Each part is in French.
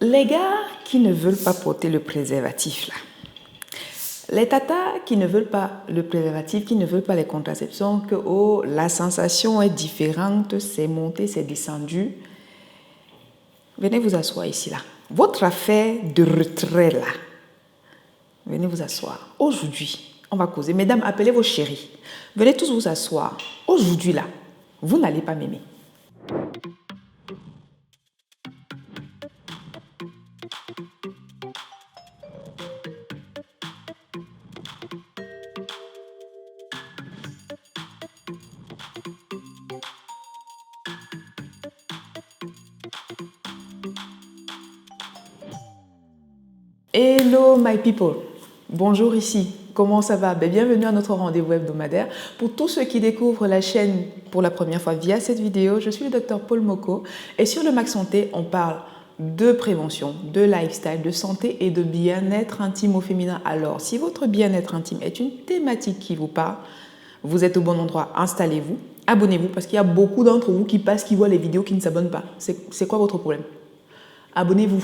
Les gars qui ne veulent pas porter le préservatif, là. Les tatas qui ne veulent pas le préservatif, qui ne veulent pas les contraceptions, que oh, la sensation est différente, c'est monté, c'est descendu. Venez vous asseoir ici, là. Votre affaire de retrait, là. Venez vous asseoir. Aujourd'hui, on va causer. Mesdames, appelez vos chéris. Venez tous vous asseoir. Aujourd'hui, là, vous n'allez pas m'aimer. Hello my people, bonjour ici, comment ça va? Bienvenue à notre rendez-vous hebdomadaire. Pour tous ceux qui découvrent la chaîne pour la première fois via cette vidéo, je suis le docteur Paul Moko et sur le Max Santé, on parle de prévention, de lifestyle, de santé et de bien-être intime au féminin. Alors, si votre bien-être intime est une thématique qui vous parle, vous êtes au bon endroit, installez-vous, abonnez-vous parce qu'il y a beaucoup d'entre vous qui passent, qui voient les vidéos, qui ne s'abonnent pas. C'est quoi votre problème? Abonnez-vous,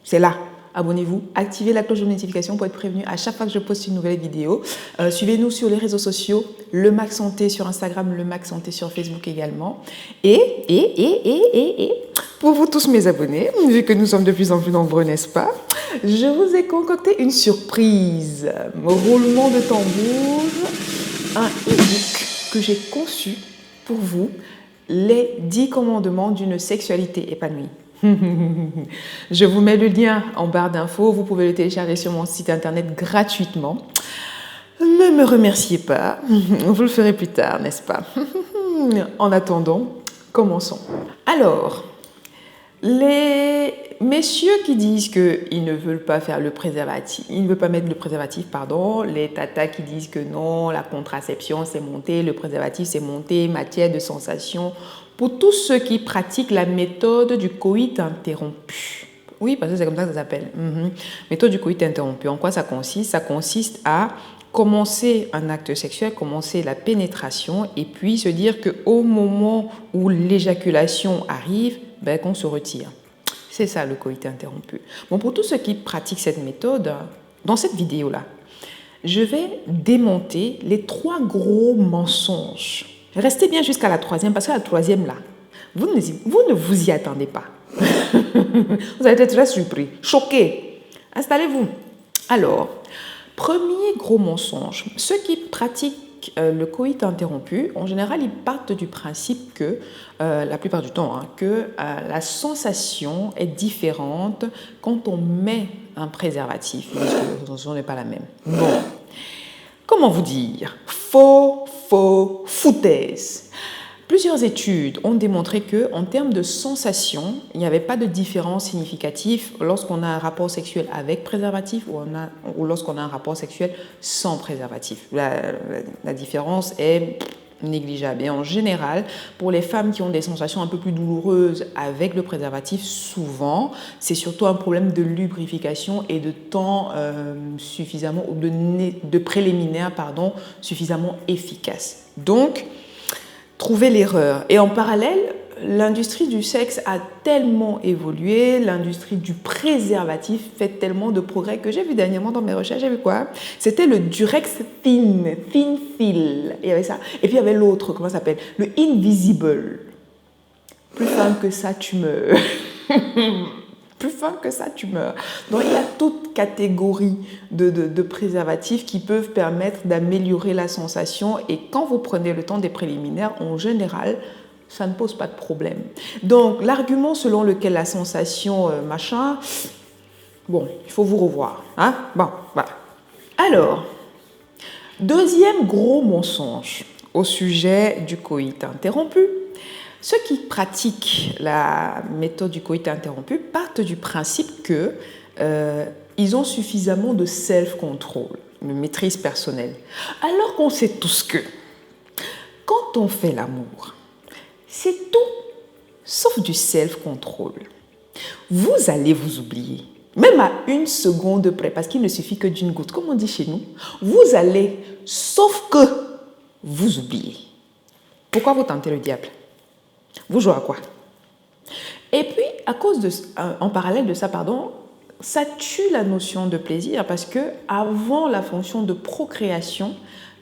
c'est là. Abonnez-vous, activez la cloche de notification pour être prévenu à chaque fois que je poste une nouvelle vidéo. Suivez-nous sur les réseaux sociaux, le Max Santé sur Instagram, le Max Santé sur Facebook également. Et pour vous tous mes abonnés, vu que nous sommes de plus en plus nombreux, n'est-ce pas? Je vous ai concocté une surprise. Roulement de tambour, un e-book que j'ai conçu pour vous, les 10 commandements d'une sexualité épanouie. Je vous mets le lien en barre d'infos, vous pouvez le télécharger sur mon site internet gratuitement. Ne me remerciez pas, vous le ferez plus tard, n'est-ce pas? En attendant, commençons. Alors, les messieurs qui disent qu'ils ne veulent pas faire le préservatif, ils ne veulent pas mettre le préservatif, pardon, les tatas qui disent que non, la contraception c'est monté, le préservatif c'est monté, matière de sensation. Pour tous ceux qui pratiquent la méthode du coït interrompu. Oui, parce que c'est comme ça que ça s'appelle. Méthode du coït interrompu. En quoi ça consiste? Ça consiste à commencer un acte sexuel, commencer la pénétration et puis se dire qu'au moment où l'éjaculation arrive, qu'on se retire. C'est ça le coït interrompu. Bon, pour tous ceux qui pratiquent cette méthode, dans cette vidéo-là, je vais démonter les 3 gros mensonges. Restez bien jusqu'à la 3e, parce que la 3e, là, vous ne vous y attendez pas. Vous allez être très surpris, choqués. Installez-vous. Alors, premier gros mensonge. Ceux qui pratiquent le coït interrompu, en général, ils partent du principe que, la plupart du temps, que la sensation est différente quand on met un préservatif. Parce que la sensation n'est pas la même. Bon, comment vous dire? Foutaise. Plusieurs études ont démontré qu'en termes de sensation, il n'y avait pas de différence significative lorsqu'on a un rapport sexuel avec préservatif ou lorsqu'on a un rapport sexuel sans préservatif. La différence est négligeable. Et en général, pour les femmes qui ont des sensations un peu plus douloureuses avec le préservatif, souvent, c'est surtout un problème de lubrification et de temps suffisamment, ou de préliminaire, pardon, suffisamment efficace. Donc, trouvez l'erreur. Et en parallèle, l'industrie du sexe a tellement évolué, l'industrie du préservatif fait tellement de progrès que j'ai vu dernièrement dans mes recherches, j'ai vu quoi? C'était le Durex Thin Film. Il y avait ça. Et puis il y avait l'autre, comment ça s'appelle? Le Invisible. Plus fin que ça, tu meurs. Plus fin que ça, tu meurs. Donc, il y a toute catégorie de préservatifs qui peuvent permettre d'améliorer la sensation. Et quand vous prenez le temps des préliminaires, en général, ça ne pose pas de problème. Donc, l'argument selon lequel la sensation, bon, il faut vous revoir. Hein? Bon, voilà. Alors, deuxième gros mensonge au sujet du coït interrompu. Ceux qui pratiquent la méthode du coït interrompu partent du principe qu'ils ont suffisamment de self-control, de maîtrise personnelle. Alors qu'on sait tous que quand on fait l'amour, c'est tout sauf du self-control. Vous allez vous oublier, même à 1 seconde près, parce qu'il ne suffit que d'une goutte, comme on dit chez nous, vous allez, sauf que vous oubliez. Pourquoi vous tentez le diable? Vous jouez à quoi? Et puis, En parallèle de ça, pardon, ça tue la notion de plaisir parce que avant la fonction de procréation,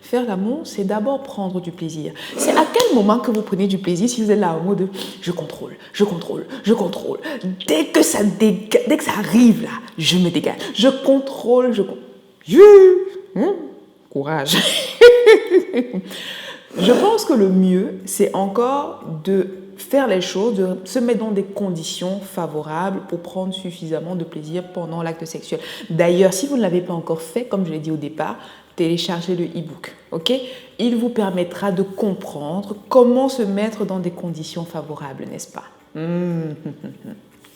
faire l'amour, c'est d'abord prendre du plaisir. C'est à quel moment que vous prenez du plaisir si vous êtes là en mode je contrôle, je contrôle, je contrôle. Dès que ça arrive là, je me dégage. Je contrôle, courage. Je pense que le mieux, c'est encore de faire les choses, de se mettre dans des conditions favorables pour prendre suffisamment de plaisir pendant l'acte sexuel. D'ailleurs, si vous ne l'avez pas encore fait, comme je l'ai dit au départ, téléchargez le e-book, ok? Il vous permettra de comprendre comment se mettre dans des conditions favorables, n'est-ce pas?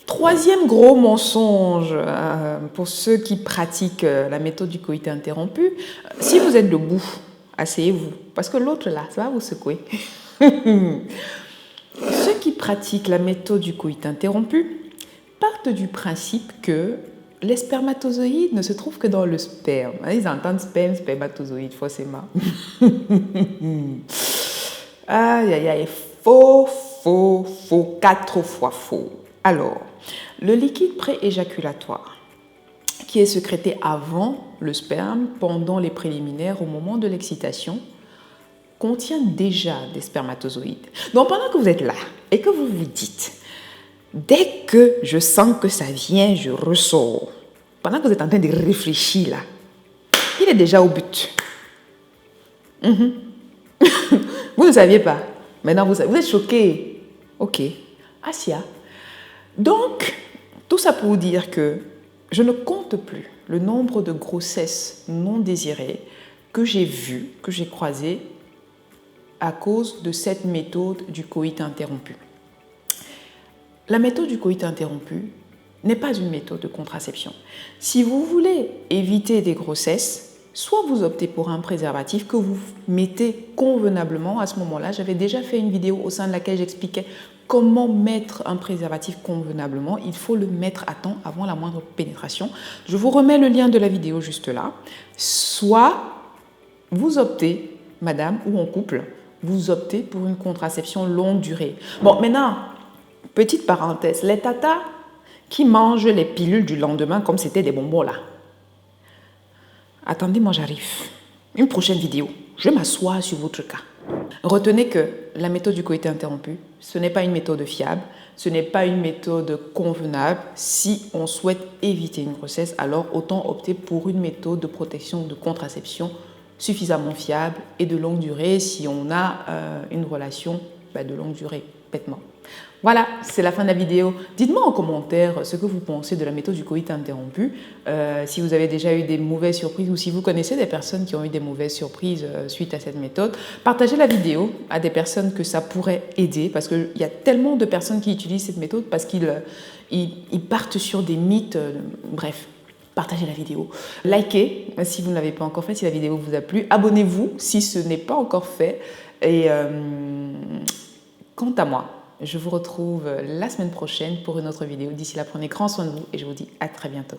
Troisième gros mensonge pour ceux qui pratiquent la méthode du coït interrompu, si vous êtes debout, asseyez-vous, parce que l'autre là, ça va vous secouer. Ceux qui pratiquent la méthode du coït interrompu partent du principe que les spermatozoïdes ne se trouvent que dans le sperme. Ils entendent sperme, spermatozoïde, forcément. Aïe, aïe, aïe, faux, 4 fois faux. Alors, le liquide pré-éjaculatoire, qui est sécrété avant le sperme, pendant les préliminaires, au moment de l'excitation, contient déjà des spermatozoïdes. Donc, pendant que vous êtes là et que vous vous dites, dès que je sens que ça vient, je ressors. Pendant que vous êtes en train de réfléchir là, il est déjà au but. Vous ne saviez pas. Maintenant, vous êtes choqué. Ok. Asia. Donc, tout ça pour vous dire que je ne compte plus le nombre de grossesses non désirées que j'ai vues, que j'ai croisées à cause de cette méthode du coït interrompu. La méthode du coït interrompu n'est pas une méthode de contraception. Si vous voulez éviter des grossesses, soit vous optez pour un préservatif que vous mettez convenablement. À ce moment-là, j'avais déjà fait une vidéo au sein de laquelle j'expliquais comment mettre un préservatif convenablement. Il faut le mettre à temps avant la moindre pénétration. Je vous remets le lien de la vidéo juste là. Soit vous optez, madame ou en couple, vous optez pour une contraception longue durée. Bon, maintenant, petite parenthèse, les tatas qui mangent les pilules du lendemain comme c'était des bonbons là. Attendez, moi j'arrive. Une prochaine vidéo, je vais m'asseoir sur votre cas. Retenez que la méthode du coït interrompu, ce n'est pas une méthode fiable, ce n'est pas une méthode convenable. Si on souhaite éviter une grossesse, alors autant opter pour une méthode de protection, de contraception suffisamment fiable et de longue durée si on a une relation de longue durée, bêtement. Voilà, c'est la fin de la vidéo. Dites-moi en commentaire ce que vous pensez de la méthode du coït interrompu, si vous avez déjà eu des mauvaises surprises ou si vous connaissez des personnes qui ont eu des mauvaises surprises suite à cette méthode. Partagez la vidéo à des personnes que ça pourrait aider parce qu'il y a tellement de personnes qui utilisent cette méthode parce qu'ils partent sur des mythes, bref. Partagez la vidéo, likez si vous ne l'avez pas encore fait, si la vidéo vous a plu, abonnez-vous si ce n'est pas encore fait et quant à moi, je vous retrouve la semaine prochaine pour une autre vidéo. D'ici là, prenez grand soin de vous et je vous dis à très bientôt.